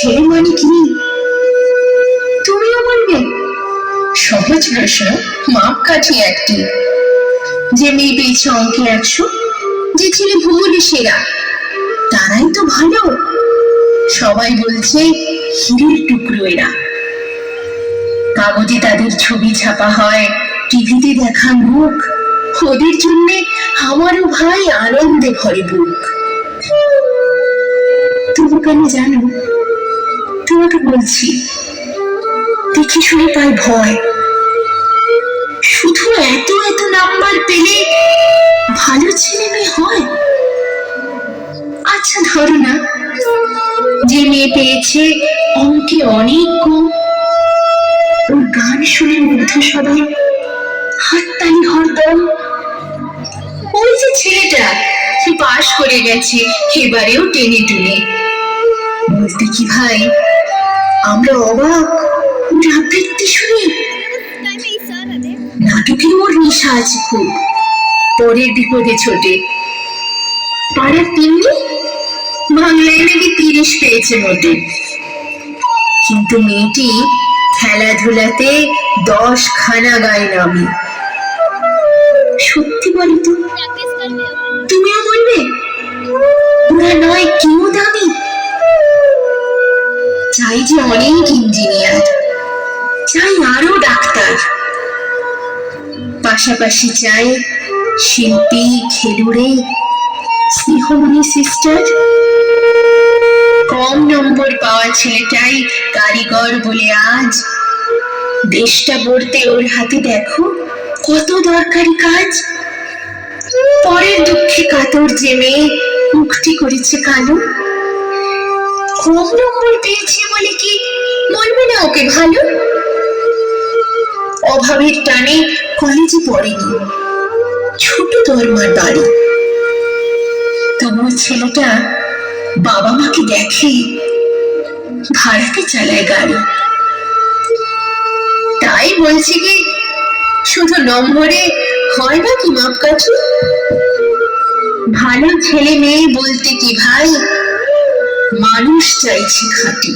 ছেলে মানে কি তুমিও বলবে? সহজ প্রশ্ন, মাপকাঠি একটি। যে মেয়ে পেয়েছে অঙ্কে 100, যে ছেলে ভূগোলে সেরা, তারাই তো ভালো। সবাই বলছে হীরের টুকরো এরা। কাগজে তাদের ছবি ছাপা হয়, টিভিতে দেখান মুখ, ওদের জন্য আমারও ভাই আনন্দে ভরে বুক। তবু কেন জানো, তোমাকে বলছি, দেখে শুনে পাই ভয়। শুধু এত এত নাম্বার পেলে ভালো ছেলে মেয়ে হয়? আচ্ছা ধরো না, যে মেয়ে পেয়েছে অঙ্কে অনেক কম, ওর গান শুনে মুগ্ধ সবাই, হাততালি হরদম। ওই যে ছেলেটা সে পাশ করে গেছে এবারেও টেনে টুনে, বলতে কি ভাই আমরা অবাক ওর আবৃত্তি শুনে। নাটকে ওর নেশা আছে খুব, পরের বিপদে ছোটে। পাড়ার তিন্নি বাংলায় নাকি 30 পেয়েছে মোটে, কিন্তু মেয়েটি খেলাধুলাতে 10 খানা গায়ে নামে। সত্যি বলি তো, তুমিও বলবে ওরা নয় কেউ দামি? চাই যে অনেক ইঞ্জিনিয়ার, চাই আরো ডাক্তার, পাশাপাশি চাই শিল্পী, খেলুড়ে, স্নেহময়ী সিস্টার। কম নম্বর পাওয়া ছেলেটাই কারিগর বলে আজ দেশটা গড়তে ওর হাতে দেখো কত দরকারি কাজ। পরের দুঃখে কাতর যে মেয়ে মুখটি করেছে কালো, কম নম্বর পেয়েছে বলে কি বলবে না ওকে ভালো? অভাবের টানে কলেজে পড়েনি, ছোট দরমার বাড়ি, তবু ছেলেটা বাবা মাকে দেখে, ভাড়াতে চালায় গাড়ি। তাই বলছি কি, শুধু নম্বরে হয় না কি মাপকাঠি? ভালো ছেলে মেয়ে বলতে কি ভাই, মানুষ চাইছে খাঁটি।